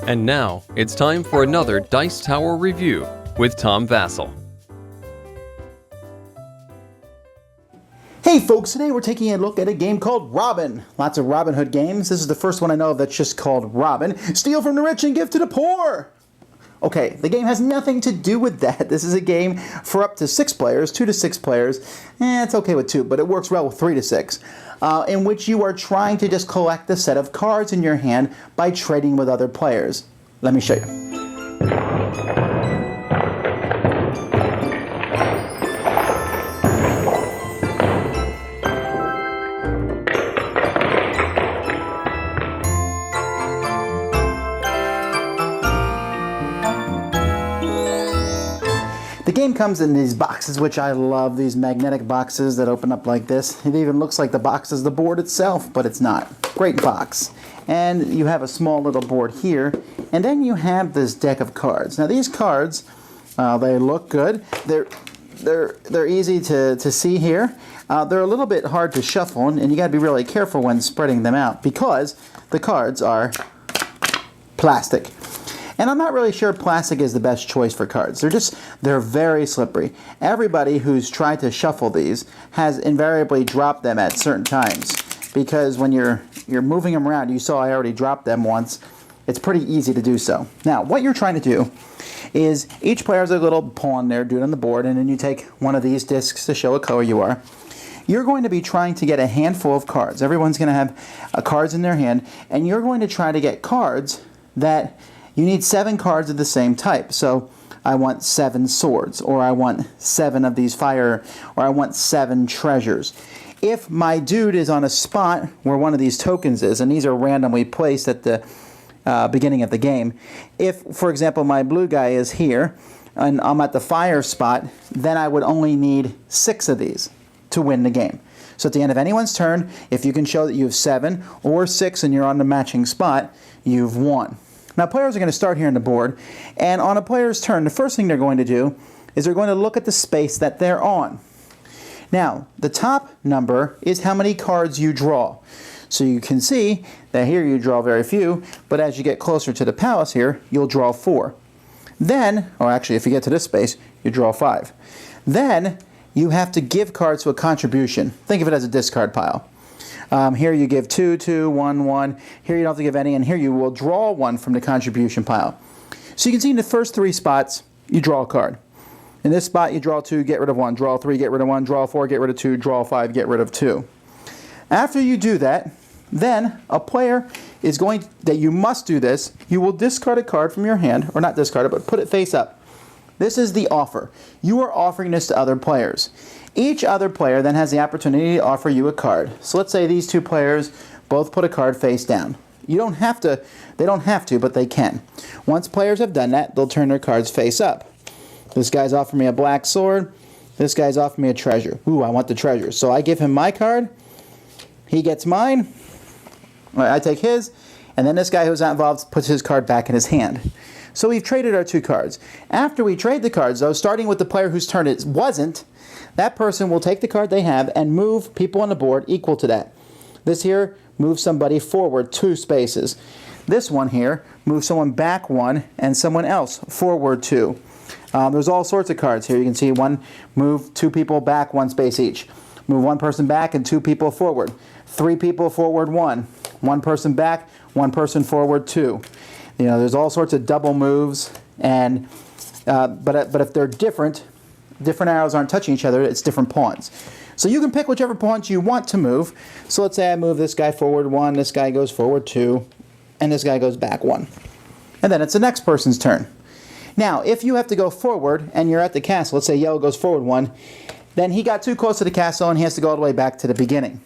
And now, it's time for another Dice Tower review with Tom Vasel. Hey folks, today we're taking a look at a game called Robin. Lots of Robin Hood games. This is the first one I know of that's just called Robin. Steal from the rich and give to the poor. Okay, the game has nothing to do with that. This is a game for up to 6 players, 2 to 6 players. It's okay with 2, but it works well with 3 to 6. In which you are trying to just collect a set of cards in your hand by trading with other players. Let me show you. The game comes in these boxes, which I love, these magnetic boxes that open up like this. It even looks like the box is the board itself, but it's not. Great box. And you have a small little board here, and then you have this deck of cards. Now these cards, they look good. They're easy to see here. They're a little bit hard to shuffle, and you got to be really careful when spreading them out because the cards are plastic. And I'm not really sure plastic is the best choice for cards. They're very slippery. Everybody who's tried to shuffle these has invariably dropped them at certain times. Because when you're moving them around, you saw I already dropped them once, it's pretty easy to do so. Now, what you're trying to do is each player has a little pawn there, do it on the board, and then you take one of these discs to show what color you are. You're going to be trying to get a handful of cards. Everyone's going to have cards in their hand, and you're going to try to get cards that you need 7 cards of the same type. So I want 7 swords, or I want 7 of these fire, or I want 7 treasures. If my dude is on a spot where one of these tokens is, and these are randomly placed at the beginning of the game, if, for example, my blue guy is here, and I'm at the fire spot, then I would only need 6 of these to win the game. So at the end of anyone's turn, if you can show that you have 7 or 6 and you're on the matching spot, you've won. Now players are going to start here on the board, and on a player's turn, the first thing they're going to do is they're going to look at the space that they're on. Now, the top number is how many cards you draw. So you can see that here you draw very few, but as you get closer to the palace here, you'll draw 4. Then, or actually if you get to this space, you draw 5. Then you have to give cards to a contribution. Think of it as a discard pile. Here you give 2, 2, 1, 1. Here you don't have to give any, and here you will draw 1 from the contribution pile. So you can see in the first 3 spots, you draw a card. In this spot, you draw 2, get rid of 1. Draw 3, get rid of 1. Draw 4, get rid of 2. Draw 5, get rid of 2. After you do that, then a player is going, that you must do this, you will discard a card from your hand, or not discard it, but put it face up. This is the offer. You are offering this to other players. Each other player then has the opportunity to offer you a card. So let's say these 2 players both put a card face down. You don't have to, they don't have to, but they can. Once players have done that, they'll turn their cards face up. This guy's offering me a black sword. This guy's offering me a treasure. Ooh, I want the treasure. So I give him my card. He gets mine. I take his. And then this guy who's not involved puts his card back in his hand. So we've traded our 2 cards. After we trade the cards, though, starting with the player whose turn it wasn't, that person will take the card they have and move people on the board equal to that. This here moves somebody forward 2 spaces. This one here moves someone back 1 and someone else forward 2. There's all sorts of cards here. You can see one move 2 people back 1 space each. Move 1 person back and 2 people forward. 3 people forward 1. 1 person back, 1 person forward 2. You know, there's all sorts of double moves, and but if they're different arrows aren't touching each other, it's different pawns. So you can pick whichever pawns you want to move. So let's say I move this guy forward 1, this guy goes forward 2, and this guy goes back 1. And then it's the next person's turn. Now, if you have to go forward and you're at the castle, let's say yellow goes forward 1, then he got too close to the castle and he has to go all the way back to the beginning.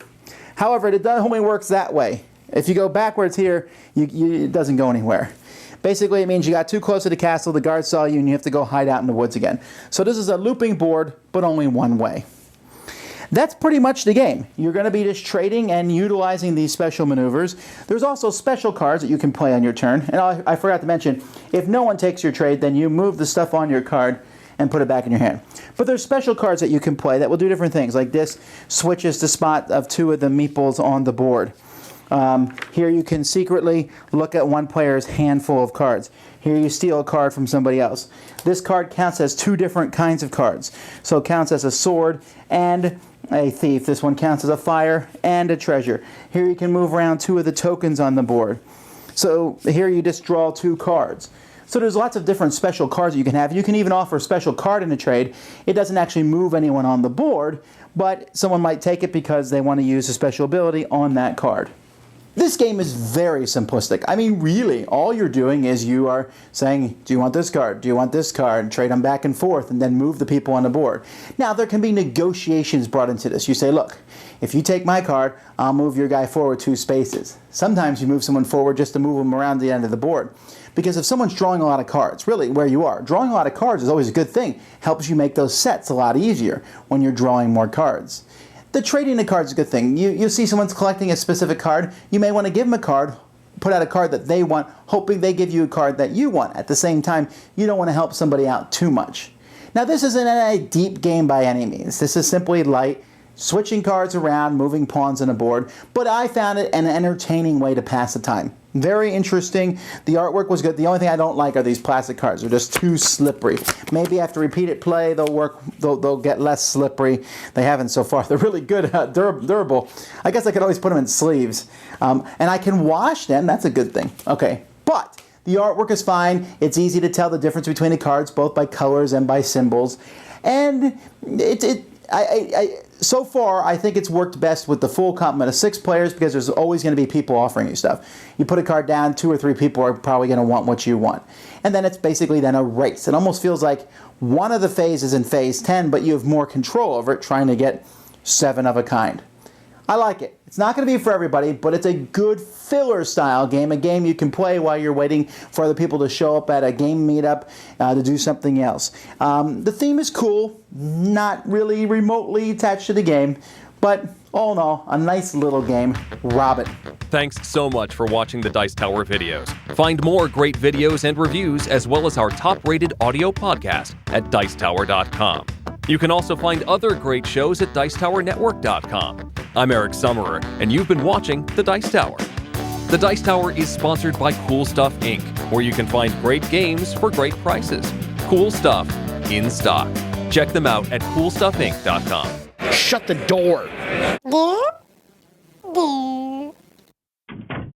However, it only works that way. If you go backwards here, it doesn't go anywhere. Basically, it means you got too close to the castle, the guards saw you, and you have to go hide out in the woods again. So this is a looping board, but only one way. That's pretty much the game. You're going to be just trading and utilizing these special maneuvers. There's also special cards that you can play on your turn. And I forgot to mention, if no one takes your trade, then you move the stuff on your card and put it back in your hand. But there's special cards that you can play that will do different things. Like this switches the spot of 2 of the meeples on the board. Here you can secretly look at one player's handful of cards. Here you steal a card from somebody else. This card counts as two different kinds of cards. So it counts as a sword and a thief. This one counts as a fire and a treasure. Here you can move around two of the tokens on the board. So here you just draw two cards. So there's lots of different special cards that you can have. You can even offer a special card in a trade. It doesn't actually move anyone on the board, but someone might take it because they want to use a special ability on that card. This game is very simplistic. I mean, really, all you're doing is you are saying, do you want this card? Do you want this card? And trade them back and forth and then move the people on the board. Now, there can be negotiations brought into this. You say, look, if you take my card, I'll move your guy forward 2 spaces. Sometimes you move someone forward just to move them around the end of the board. Because if someone's drawing a lot of cards, really where you are, drawing a lot of cards is always a good thing. Helps you make those sets a lot easier when you're drawing more cards. The trading the cards is a good thing. You see someone's collecting a specific card, you may want to give them a card, put out a card that they want, hoping they give you a card that you want. At the same time, you don't want to help somebody out too much. Now, this isn't a deep game by any means. This is simply light, switching cards around, moving pawns on a board, but I found it an entertaining way to pass the time. Very interesting. The artwork was good. The only thing I don't like are these plastic cards. They're just too slippery. Maybe after repeated play, they'll get less slippery. They haven't so far. They're really good, durable. I guess I could always put them in sleeves. And I can wash them. That's a good thing. Okay, but the artwork is fine. It's easy to tell the difference between the cards, both by colors and by symbols. And so far, I think it's worked best with the full complement of 6 players because there's always going to be people offering you stuff. You put a card down, 2 or 3 people are probably going to want what you want. And then it's basically then a race. It almost feels like one of the phases in phase 10, but you have more control over it, trying to get 7 of a kind. I like it. It's not going to be for everybody, but it's a good filler style game, a game you can play while you're waiting for other people to show up at a game meetup to do something else. The theme is cool, not really remotely attached to the game, but all in all, a nice little game. Robin. Thanks so much for watching the Dice Tower videos. Find more great videos and reviews, as well as our top-rated audio podcast at Dicetower.com. You can also find other great shows at Dicetowernetwork.com. I'm Eric Summerer, and you've been watching The Dice Tower. The Dice Tower is sponsored by Cool Stuff Inc., where you can find great games for great prices. Cool stuff in stock. Check them out at CoolStuffInc.com. Shut the door.